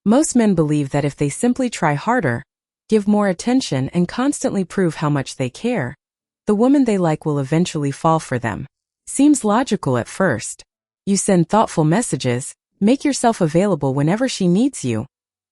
Most men believe that if they simply try harder, give more attention, and constantly prove how much they care, the woman they like will eventually fall for them. Seems logical at first. You send thoughtful messages, make yourself available whenever she needs you,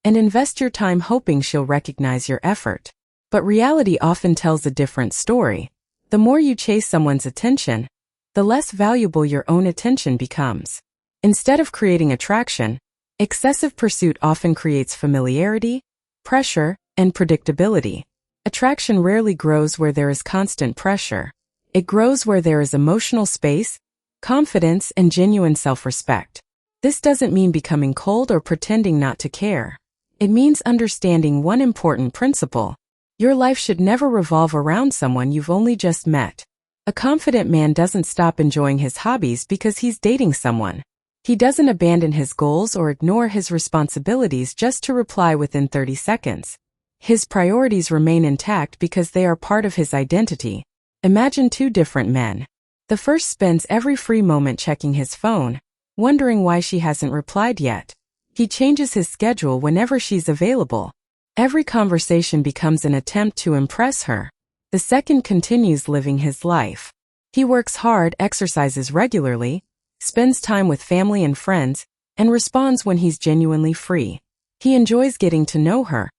and invest your time hoping she'll recognize your effort. But reality often tells a different story. The more you chase someone's attention, the less valuable your own attention becomes. Instead of creating attraction, excessive pursuit often creates familiarity, pressure, and predictability. Attraction rarely grows where there is constant pressure. It grows where there is emotional space, confidence, and genuine self-respect. This doesn't mean becoming cold or pretending not to care. It means understanding one important principle. Your life should never revolve around someone you've only just met. A confident man doesn't stop enjoying his hobbies because he's dating someone. He doesn't abandon his goals or ignore his responsibilities just to reply within 30 seconds. His priorities remain intact because they are part of his identity. Imagine two different men. The first spends every free moment checking his phone, wondering why she hasn't replied yet. He changes his schedule whenever she's available. Every conversation becomes an attempt to impress her. The second continues living his life. He works hard, exercises regularly, spends time with family and friends, and responds when he's genuinely free. He enjoys getting to know her,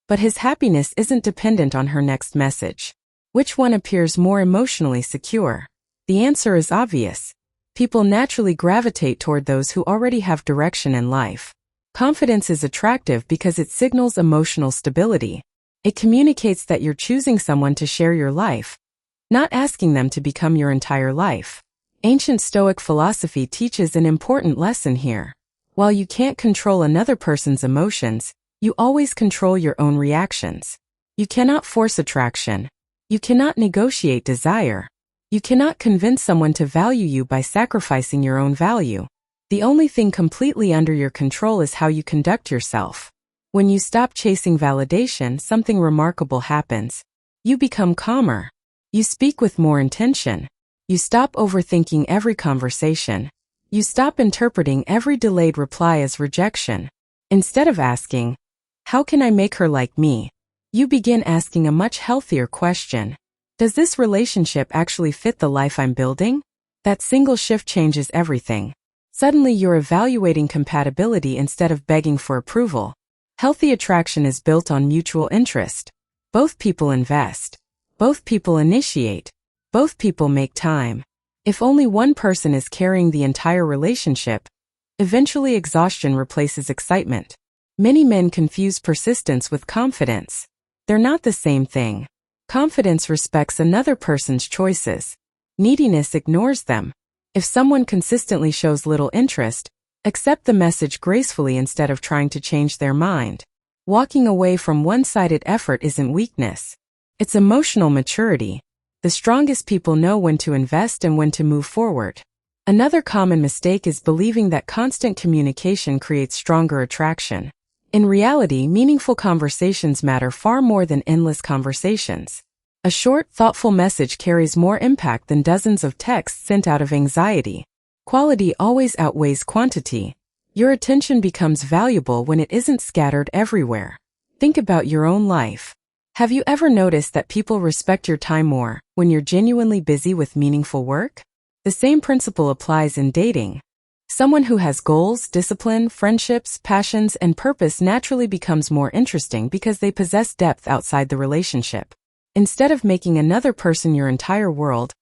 but his happiness isn't dependent on her next message. Which one appears more emotionally secure? The answer is obvious. People naturally gravitate toward those who already have direction in life. Confidence is attractive because it signals emotional stability. It communicates that you're choosing someone to share your life, not asking them to become your entire life. Ancient Stoic philosophy teaches an important lesson here. While you can't control another person's emotions, you always control your own reactions. You cannot force attraction. You cannot negotiate desire. You cannot convince someone to value you by sacrificing your own value. The only thing completely under your control is how you conduct yourself. When you stop chasing validation, something remarkable happens. You become calmer. You speak with more intention. You stop overthinking every conversation. You stop interpreting every delayed reply as rejection. Instead of asking, "How can I make her like me?" you begin asking a much healthier question. Does this relationship actually fit the life I'm building? That single shift changes everything. Suddenly you're evaluating compatibility instead of begging for approval. Healthy attraction is built on mutual interest. Both people invest. Both people initiate. Both people make time. If only one person is carrying the entire relationship, eventually exhaustion replaces excitement. Many men confuse persistence with confidence. They're not the same thing. Confidence respects another person's choices. Neediness ignores them. If someone consistently shows little interest, accept the message gracefully instead of trying to change their mind. Walking away from one-sided effort isn't weakness. It's emotional maturity. The strongest people know when to invest and when to move forward. Another common mistake is believing that constant communication creates stronger attraction. In reality, meaningful conversations matter far more than endless conversations. A short, thoughtful message carries more impact than dozens of texts sent out of anxiety. Quality always outweighs quantity. Your attention becomes valuable when it isn't scattered everywhere. Think about your own life. Have you ever noticed that people respect your time more when you're genuinely busy with meaningful work? The same principle applies in dating. Someone who has goals, discipline, friendships, passions, and purpose naturally becomes more interesting because they possess depth outside the relationship. Instead of making another person your entire world,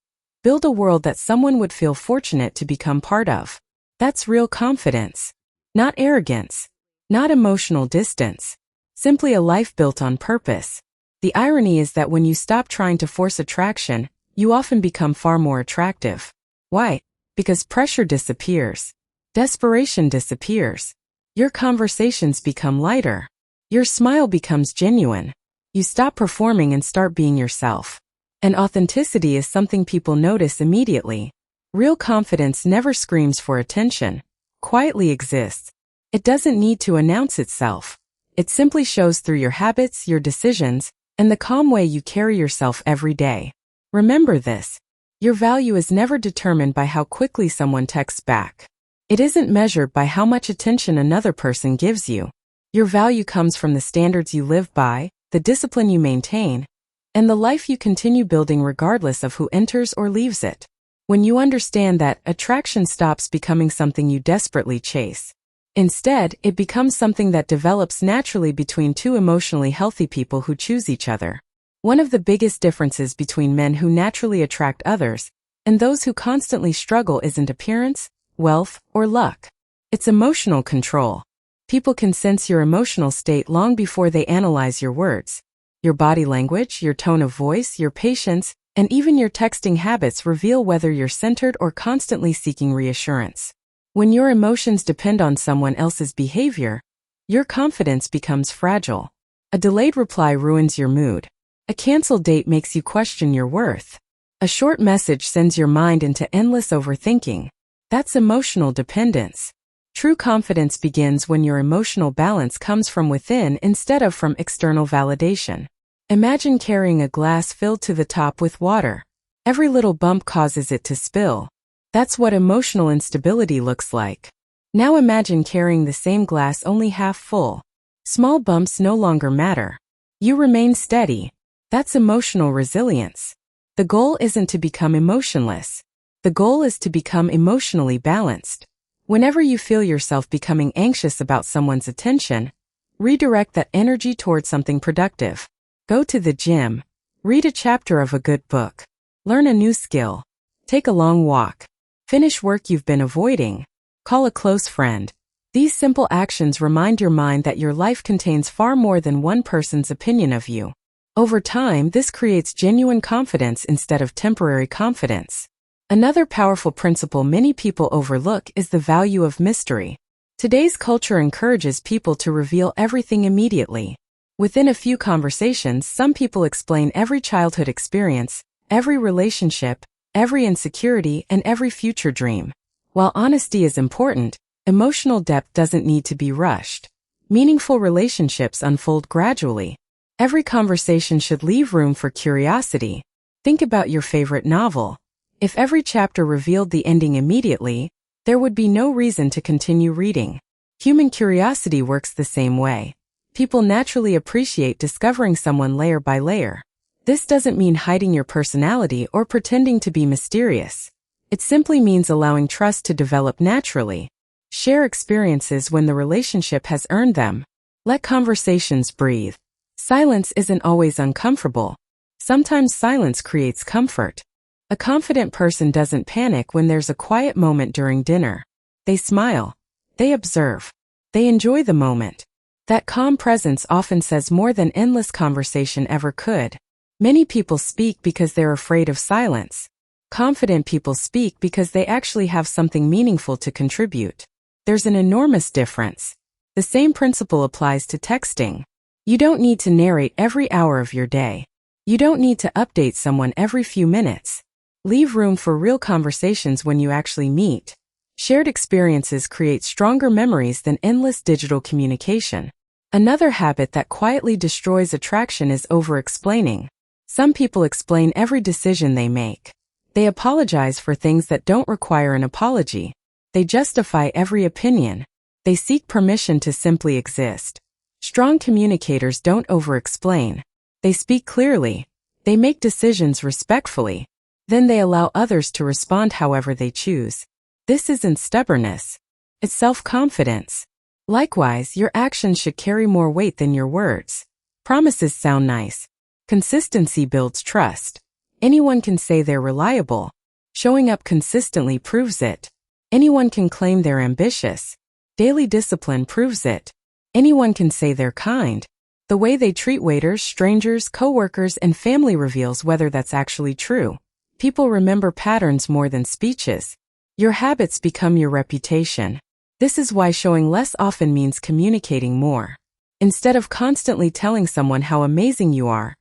build a world that someone would feel fortunate to become part of. That's real confidence. Not arrogance. Not emotional distance. Simply a life built on purpose. The irony is that when you stop trying to force attraction, you often become far more attractive. Why? Because pressure disappears. Desperation disappears. Your conversations become lighter. Your smile becomes genuine. You stop performing and start being yourself. And authenticity is something people notice immediately. Real confidence never screams for attention. Quietly exists. It doesn't need to announce itself. It simply shows through your habits, your decisions, and the calm way you carry yourself every day. Remember this. Your value is never determined by how quickly someone texts back. It isn't measured by how much attention another person gives you. Your value comes from the standards you live by, the discipline you maintain, and the life you continue building regardless of who enters or leaves it. When you understand that, attraction stops becoming something you desperately chase. Instead, it becomes something that develops naturally between two emotionally healthy people who choose each other. One of the biggest differences between men who naturally attract others and those who constantly struggle isn't appearance, wealth, or luck. It's emotional control. People can sense your emotional state long before they analyze your words. Your body language, your tone of voice, your patience, and even your texting habits reveal whether you're centered or constantly seeking reassurance. When your emotions depend on someone else's behavior, your confidence becomes fragile. A delayed reply ruins your mood. A canceled date makes you question your worth. A short message sends your mind into endless overthinking. That's emotional dependence. True confidence begins when your emotional balance comes from within instead of from external validation. Imagine carrying a glass filled to the top with water. Every little bump causes it to spill. That's what emotional instability looks like. Now imagine carrying the same glass only half full. Small bumps no longer matter. You remain steady. That's emotional resilience. The goal isn't to become emotionless. The goal is to become emotionally balanced. Whenever you feel yourself becoming anxious about someone's attention, redirect that energy towards something productive. Go to the gym. Read a chapter of a good book. Learn a new skill. Take a long walk. Finish work you've been avoiding. Call a close friend. These simple actions remind your mind that your life contains far more than one person's opinion of you. Over time, this creates genuine confidence instead of temporary confidence. Another powerful principle many people overlook is the value of mystery. Today's culture encourages people to reveal everything immediately. Within a few conversations, some people explain every childhood experience, every relationship, every insecurity, and every future dream. While honesty is important, emotional depth doesn't need to be rushed. Meaningful relationships unfold gradually. Every conversation should leave room for curiosity. Think about your favorite novel. If every chapter revealed the ending immediately, there would be no reason to continue reading. Human curiosity works the same way. People naturally appreciate discovering someone layer by layer. This doesn't mean hiding your personality or pretending to be mysterious. It simply means allowing trust to develop naturally. Share experiences when the relationship has earned them. Let conversations breathe. Silence isn't always uncomfortable. Sometimes silence creates comfort. A confident person doesn't panic when there's a quiet moment during dinner. They smile. They observe. They enjoy the moment. That calm presence often says more than endless conversation ever could. Many people speak because they're afraid of silence. Confident people speak because they actually have something meaningful to contribute. There's an enormous difference. The same principle applies to texting. You don't need to narrate every hour of your day. You don't need to update someone every few minutes. Leave room for real conversations when you actually meet. Shared experiences create stronger memories than endless digital communication. Another habit that quietly destroys attraction is over-explaining. Some people explain every decision they make. They apologize for things that don't require an apology. They justify every opinion. They seek permission to simply exist. Strong communicators don't over-explain. They speak clearly. They make decisions respectfully. Then they allow others to respond however they choose. This isn't stubbornness. It's self-confidence. Likewise, your actions should carry more weight than your words. Promises sound nice. Consistency builds trust. Anyone can say they're reliable. Showing up consistently proves it. Anyone can claim they're ambitious. Daily discipline proves it. Anyone can say they're kind. The way they treat waiters, strangers, coworkers, and family reveals whether that's actually true. People remember patterns more than speeches. Your habits become your reputation. This is why showing less often means communicating more. Instead of constantly telling someone how amazing you are,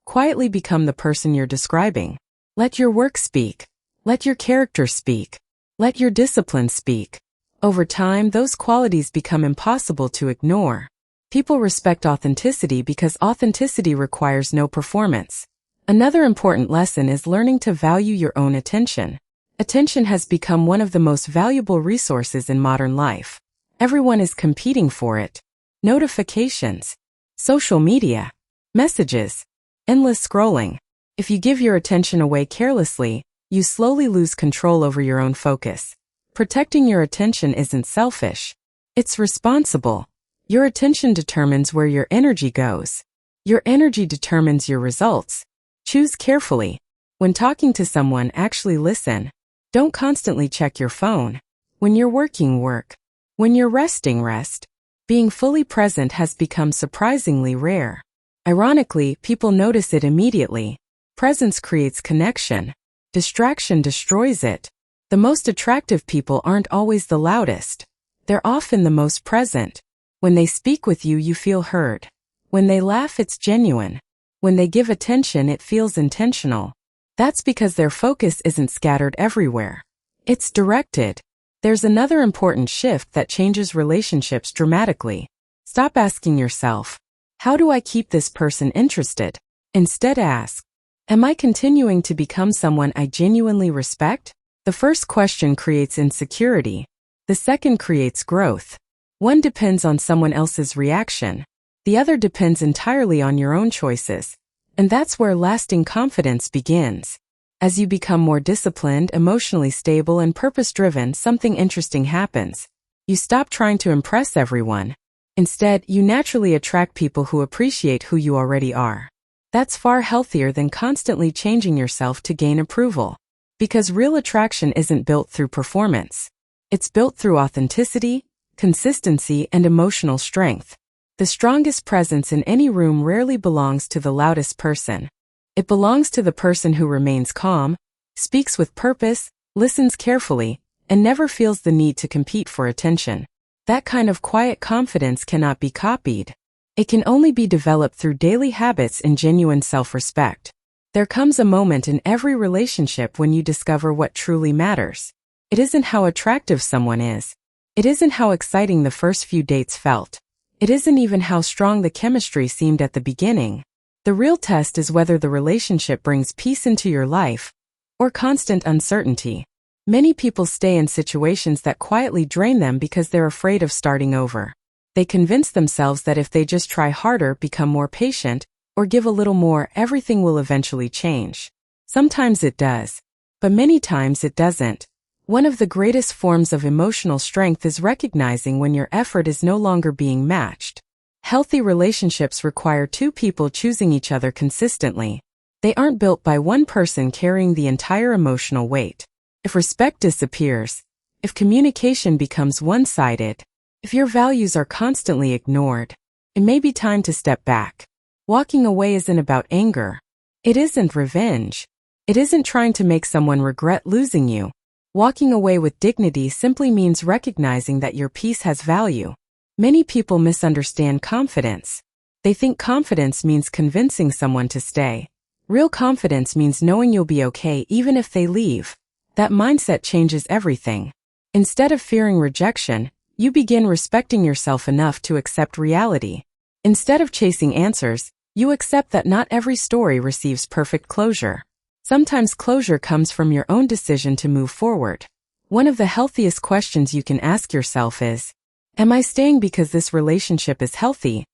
quietly become the person you're describing. Let your work speak. Let your character speak. Let your discipline speak. Over time, those qualities become impossible to ignore. People respect authenticity because authenticity requires no performance. Another important lesson is learning to value your own attention. Attention has become one of the most valuable resources in modern life. Everyone is competing for it. notifications, social media, messages, endless scrolling. If you give your attention away carelessly, you slowly lose control over your own focus. Protecting your attention isn't selfish. It's responsible. Your attention determines where your energy goes. Your energy determines your results. Choose carefully. When talking to someone, actually listen. Don't constantly check your phone. When you're working, work. When you're resting, rest. Being fully present has become surprisingly rare. Ironically, people notice it immediately. Presence creates connection. Distraction destroys it. The most attractive people aren't always the loudest. They're often the most present. When they speak with you, you feel heard. When they laugh, it's genuine. When they give attention, it feels intentional. That's because their focus isn't scattered everywhere. It's directed. There's another important shift that changes relationships dramatically. Stop asking yourself, how do I keep this person interested? Instead ask, am I continuing to become someone I genuinely respect? The first question creates insecurity. The second creates growth. One depends on someone else's reaction. The other depends entirely on your own choices. And that's where lasting confidence begins. As you become more disciplined, emotionally stable, and purpose-driven, something interesting happens. You stop trying to impress everyone. Instead, you naturally attract people who appreciate who you already are. That's far healthier than constantly changing yourself to gain approval. Because real attraction isn't built through performance. It's built through authenticity, consistency, and emotional strength. The strongest presence in any room rarely belongs to the loudest person. It belongs to the person who remains calm, speaks with purpose, listens carefully, and never feels the need to compete for attention. That kind of quiet confidence cannot be copied. It can only be developed through daily habits and genuine self-respect. There comes a moment in every relationship when you discover what truly matters. It isn't how attractive someone is. It isn't how exciting the first few dates felt. It isn't even how strong the chemistry seemed at the beginning. The real test is whether the relationship brings peace into your life or constant uncertainty. Many people stay in situations that quietly drain them because they're afraid of starting over. They convince themselves that if they just try harder, become more patient, or give a little more, everything will eventually change. Sometimes it does, but many times it doesn't. One of the greatest forms of emotional strength is recognizing when your effort is no longer being matched. Healthy relationships require two people choosing each other consistently. They aren't built by one person carrying the entire emotional weight. If respect disappears, if communication becomes one-sided, if your values are constantly ignored, it may be time to step back. Walking away isn't about anger. It isn't revenge. It isn't trying to make someone regret losing you. Walking away with dignity simply means recognizing that your peace has value. Many people misunderstand confidence. They think confidence means convincing someone to stay. Real confidence means knowing you'll be okay even if they leave. That mindset changes everything. Instead of fearing rejection, you begin respecting yourself enough to accept reality. Instead of chasing answers, you accept that not every story receives perfect closure. Sometimes closure comes from your own decision to move forward. One of the healthiest questions you can ask yourself is, am I staying because this relationship is healthy,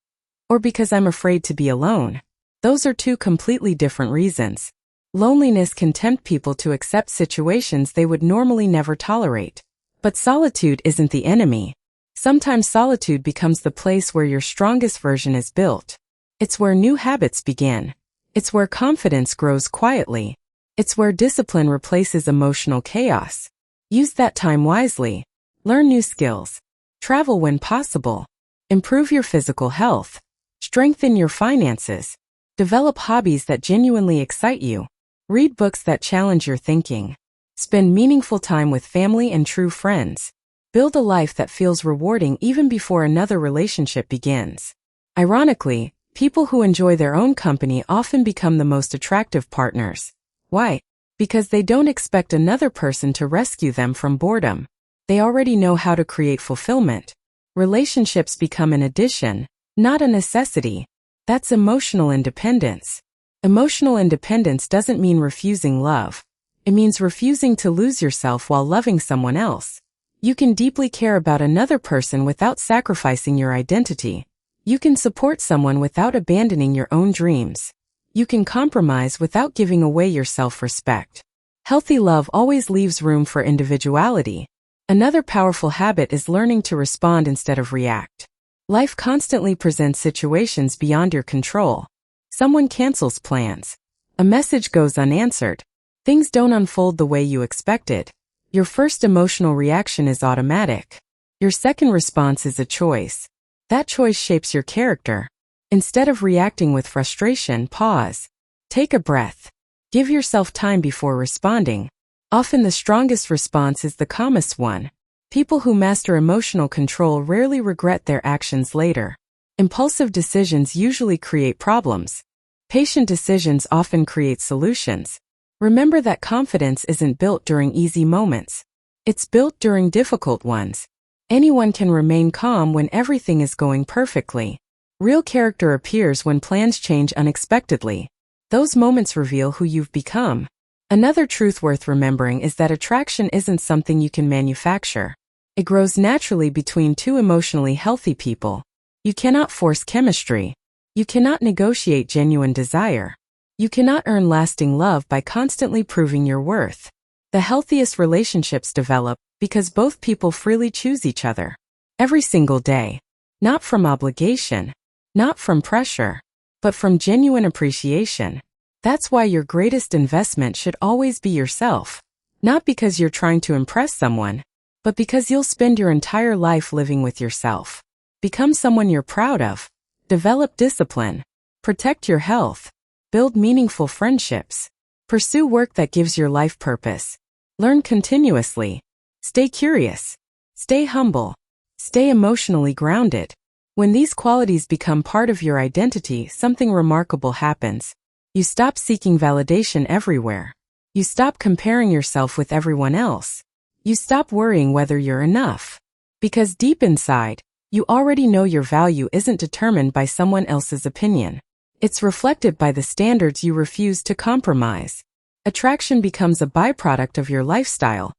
or because I'm afraid to be alone? Those are two completely different reasons. Loneliness can tempt people to accept situations they would normally never tolerate. But solitude isn't the enemy. Sometimes solitude becomes the place where your strongest version is built. It's where new habits begin. It's where confidence grows quietly. It's where discipline replaces emotional chaos. Use that time wisely. Learn new skills. Travel when possible. Improve your physical health. Strengthen your finances. Develop hobbies that genuinely excite you. Read books that challenge your thinking. Spend meaningful time with family and true friends. Build a life that feels rewarding even before another relationship begins. Ironically, people who enjoy their own company often become the most attractive partners. Why? Because they don't expect another person to rescue them from boredom. They already know how to create fulfillment. Relationships become an addition, not a necessity. That's emotional independence. Emotional independence doesn't mean refusing love. It means refusing to lose yourself while loving someone else. You can deeply care about another person without sacrificing your identity. You can support someone without abandoning your own dreams. You can compromise without giving away your self-respect. Healthy love always leaves room for individuality. Another powerful habit is learning to respond instead of react. Life constantly presents situations beyond your control. Someone cancels plans. A message goes unanswered. Things don't unfold the way you expected. Your first emotional reaction is automatic. Your second response is a choice. That choice shapes your character. Instead of reacting with frustration, pause. Take a breath. Give yourself time before responding. Often the strongest response is the calmest one. People who master emotional control rarely regret their actions later. Impulsive decisions usually create problems. Patient decisions often create solutions. Remember that confidence isn't built during easy moments. It's built during difficult ones. Anyone can remain calm when everything is going perfectly. Real character appears when plans change unexpectedly. Those moments reveal who you've become. Another truth worth remembering is that attraction isn't something you can manufacture. It grows naturally between two emotionally healthy people. You cannot force chemistry. You cannot negotiate genuine desire. You cannot earn lasting love by constantly proving your worth. The healthiest relationships develop because both people freely choose each other. Every single day. Not from obligation. Not from pressure. But from genuine appreciation. That's why your greatest investment should always be yourself. Not because you're trying to impress someone, but because you'll spend your entire life living with yourself. Become someone you're proud of. Develop discipline. Protect your health. Build meaningful friendships. Pursue work that gives your life purpose. Learn continuously. Stay curious. Stay humble. Stay emotionally grounded. When these qualities become part of your identity, something remarkable happens. You stop seeking validation everywhere. You stop comparing yourself with everyone else. You stop worrying whether you're enough. Because deep inside, you already know your value isn't determined by someone else's opinion. It's reflected by the standards you refuse to compromise. Attraction becomes a byproduct of your lifestyle,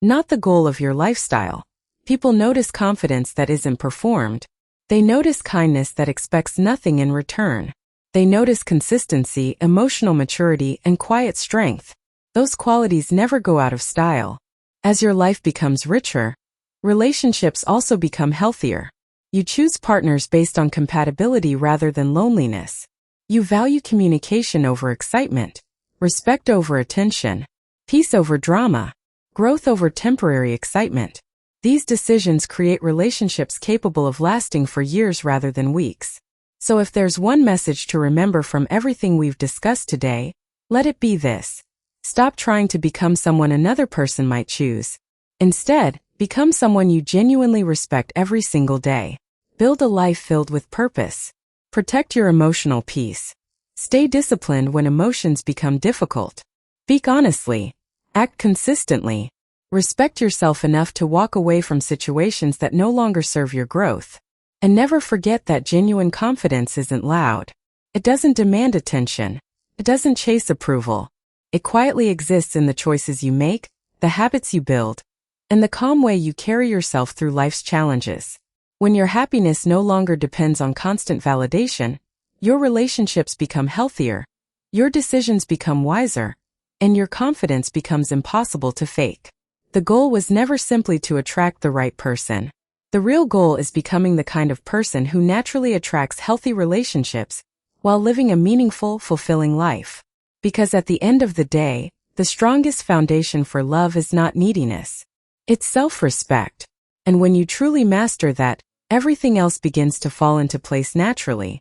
not the goal of your lifestyle. People notice confidence that isn't performed. They notice kindness that expects nothing in return. They notice consistency, emotional maturity, and quiet strength. Those qualities never go out of style. As your life becomes richer, relationships also become healthier. You choose partners based on compatibility rather than loneliness. You value communication over excitement, respect over attention, peace over drama, growth over temporary excitement. These decisions create relationships capable of lasting for years rather than weeks. So if there's one message to remember from everything we've discussed today, let it be this. Stop trying to become someone another person might choose. Instead, become someone you genuinely respect every single day. Build a life filled with purpose. Protect your emotional peace. Stay disciplined when emotions become difficult. Speak honestly. Act consistently. Respect yourself enough to walk away from situations that no longer serve your growth. And never forget that genuine confidence isn't loud. It doesn't demand attention. It doesn't chase approval. It quietly exists in the choices you make, the habits you build, and the calm way you carry yourself through life's challenges. When your happiness no longer depends on constant validation, your relationships become healthier, your decisions become wiser, and your confidence becomes impossible to fake. The goal was never simply to attract the right person. The real goal is becoming the kind of person who naturally attracts healthy relationships while living a meaningful, fulfilling life. Because at the end of the day, the strongest foundation for love is not neediness. It's self-respect. And when you truly master that, everything else begins to fall into place naturally.